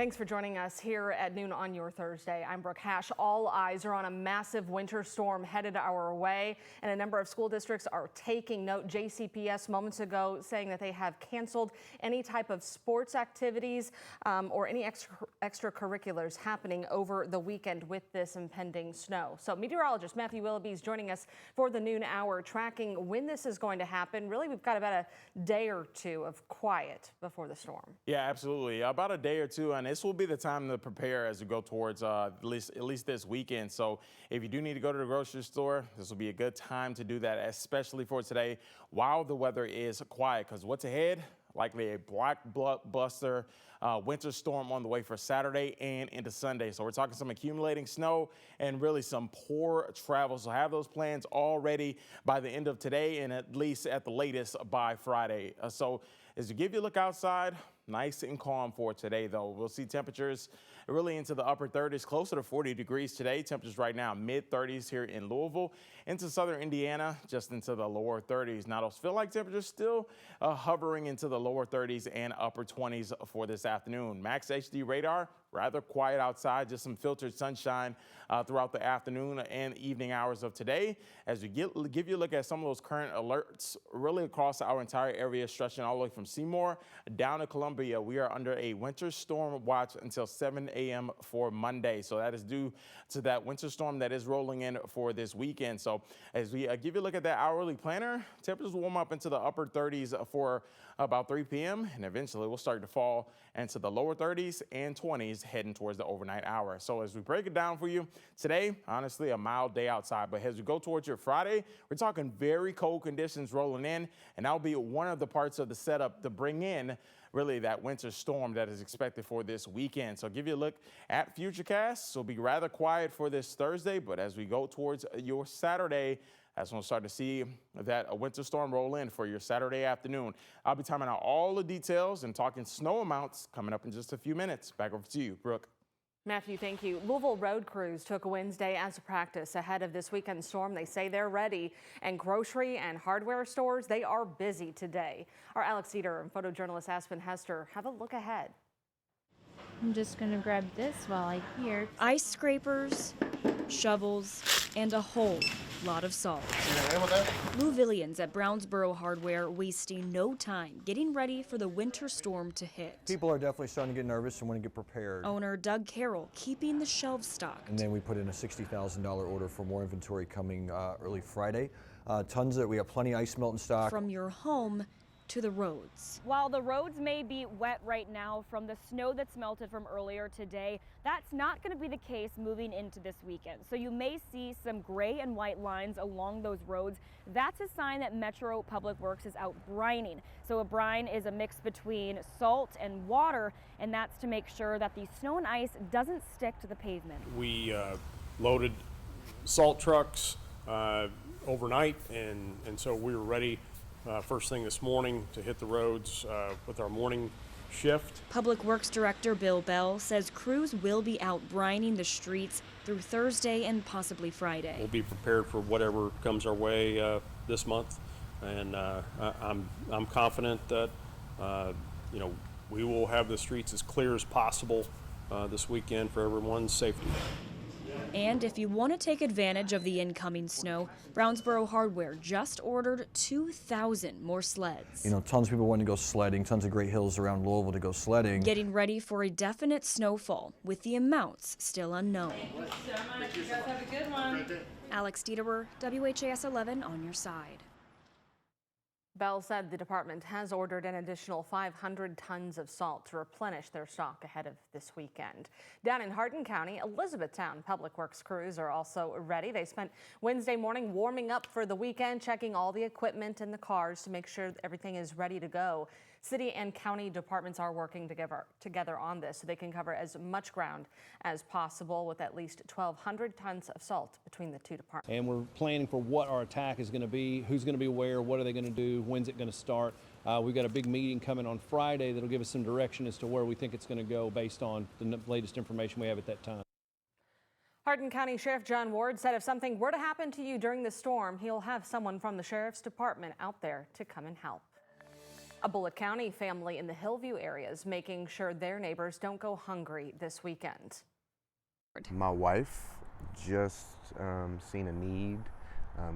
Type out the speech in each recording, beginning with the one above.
Thanks for joining us here at noon on your Thursday. I'm Brooke Hash. All eyes are on a massive winter storm headed our way, and a number of school districts are taking note. JCPS moments ago saying that they have canceled any type of sports activities or any extracurriculars happening over the weekend with this impending snow. So meteorologist Matthew Willoughby is joining us for the noon hour, tracking when this is going to happen. Really, we've got about a day or two of quiet before the storm. Yeah, absolutely. About a day or two, and this will be the time to prepare as we go towards at least this weekend. So if you do need to go to the grocery store, this will be a good time to do that, especially for today while the weather is quiet, because what's ahead? Likely a blockbuster winter storm on the way for Saturday and into Sunday. So we're talking some accumulating snow and really some poor travel. So have those plans all ready by the end of today and at least at the latest by Friday. So as you give you a look outside, nice and calm for today, though. We'll see temperatures really into the upper 30s, closer to 40 degrees today. Temperatures right now mid-30s here in Louisville. Into southern Indiana, just into the lower 30s. Now, those feel like temperatures still hovering into the lower 30s and upper 20s for this afternoon. Max HD radar, rather quiet outside, just some filtered sunshine throughout the afternoon and evening hours of today. As we give you a look at some of those current alerts really across our entire area, stretching all the way from Seymour down to Columbia. We are under a winter storm watch until 7 a.m. for Monday. So that is due to that winter storm that is rolling in for this weekend. So as we give you a look at that hourly planner, temperatures will warm up into the upper 30s for about 3 p.m. and eventually we'll start to fall into the lower 30s and 20s heading towards the overnight hour. So as we break it down for you today, honestly, a mild day outside. But as we go towards your Friday, we're talking very cold conditions rolling in, and that'll be one of the parts of the setup to bring in really that winter storm that is expected for this weekend. So give you a look at Futurecast. So it'll be rather quiet for this Thursday, but as we go towards your Saturday, that's when we'll start to see that a winter storm roll in for your Saturday afternoon. I'll be timing out all the details and talking snow amounts coming up in just a few minutes. Back over to you, Brooke. Matthew, thank you. Louisville road crews took Wednesday as a practice ahead of this weekend storm. They say they're ready, and grocery and hardware stores, they are busy today. Our Alex Dieter and photojournalist Aspen Hester have a look ahead. I'm just going to grab this while I hear. Ice scrapers, shovels, and a whole lot of salt. Louisvillians at Brownsboro Hardware wasting no time getting ready for the winter storm to hit. People are definitely starting to get nervous and want to get prepared. Owner Doug Carroll keeping the shelves stocked. And then we put in a $60,000 order for more inventory coming early Friday. We have plenty of ice melt in stock. From your home to the roads. While the roads may be wet right now from the snow that's melted from earlier today, that's not going to be the case moving into this weekend. So you may see some gray and white lines along those roads. That's a sign that Metro Public Works is out brining. So a brine is a mix between salt and water, and that's to make sure that the snow and ice doesn't stick to the pavement. We loaded salt trucks overnight, and so we were ready first thing this morning to hit the roads with our morning shift. Public Works Director Bill Bell says crews will be out brining the streets through Thursday and possibly Friday. We'll be prepared for whatever comes our way this month, and I'm confident that we will have the streets as clear as possible this weekend for everyone's safety. And if you want to take advantage of the incoming snow, Brownsboro Hardware just ordered 2,000 more sleds. You know, tons of people want to go sledding, tons of great hills around Louisville to go sledding. Getting ready for a definite snowfall, with the amounts still unknown. You guys have a good one. Alex Dieter, WHAS 11 on your side. Bell said the department has ordered an additional 500 tons of salt to replenish their stock ahead of this weekend. Down in Hardin County, Elizabethtown Public Works crews are also ready. They spent Wednesday morning warming up for the weekend, checking all the equipment and the cars to make sure everything is ready to go. City and county departments are working together on this so they can cover as much ground as possible with at least 1,200 tons of salt between the two departments. And we're planning for what our attack is going to be, who's going to be where, what are they going to do, when's it going to start. We've got a big meeting coming on Friday that'll give us some direction as to where we think it's going to go based on the latest information we have at that time. Hardin County Sheriff John Ward said if something were to happen to you during the storm, he'll have someone from the Sheriff's Department out there to come and help. A Bullitt County family in the Hillview area is making sure their neighbors don't go hungry this weekend. My wife just seen a need.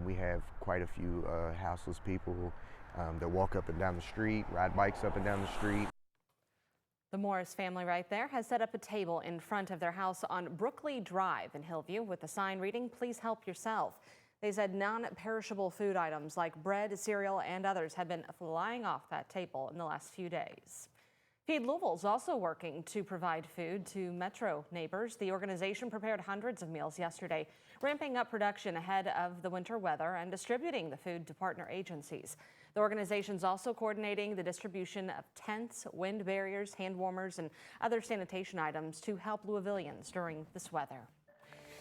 We have quite a few houseless people that walk up and down the street, ride bikes up and down the street. The Morris family right there has set up a table in front of their house on Brookley Drive in Hillview with a sign reading, "Please help yourself." They said non-perishable food items like bread, cereal, and others have been flying off that table in the last few days. Feed Louisville is also working to provide food to Metro neighbors. The organization prepared hundreds of meals yesterday, ramping up production ahead of the winter weather and distributing the food to partner agencies. The organization is also coordinating the distribution of tents, wind barriers, hand warmers, and other sanitation items to help Louisvillians during this weather.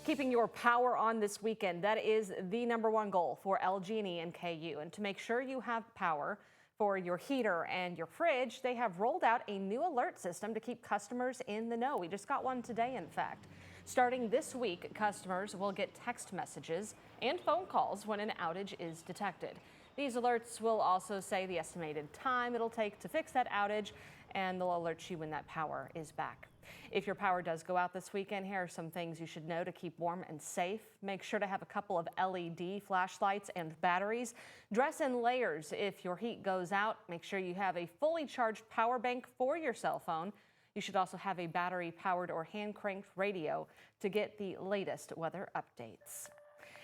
Keeping your power on this weekend, that is the #1 goal for LG&E and KU. And to make sure you have power for your heater and your fridge, they have rolled out a new alert system to keep customers in the know. We just got one today, in fact. Starting this week, customers will get text messages and phone calls when an outage is detected. These alerts will also say the estimated time it'll take to fix that outage, and they'll alert you when that power is back. If your power does go out this weekend, here are some things you should know to keep warm and safe. Make sure to have a couple of LED flashlights and batteries. Dress in layers if your heat goes out. Make sure you have a fully charged power bank for your cell phone. You should also have a battery-powered or hand-cranked radio to get the latest weather updates.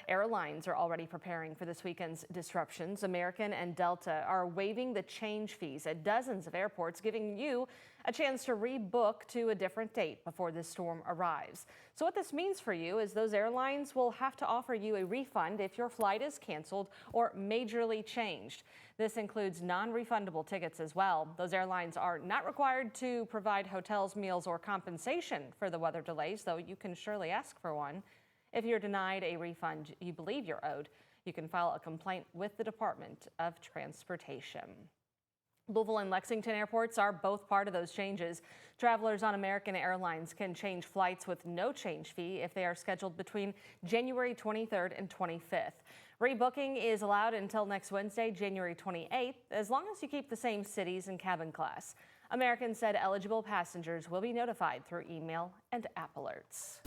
Airlines are already preparing for this weekend's disruptions. American and Delta are waiving the change fees at dozens of airports, giving you a chance to rebook to a different date before this storm arrives. So what this means for you is those airlines will have to offer you a refund if your flight is canceled or majorly changed. This includes non-refundable tickets as well. Those airlines are not required to provide hotels, meals, or compensation for the weather delays, though you can surely ask for one. If you're denied a refund you believe you're owed, you can file a complaint with the Department of Transportation. Louisville and Lexington airports are both part of those changes. Travelers on American Airlines can change flights with no change fee if they are scheduled between January 23rd and 25th. Rebooking is allowed until next Wednesday, January 28th, as long as you keep the same cities and cabin class. American said eligible passengers will be notified through email and app alerts.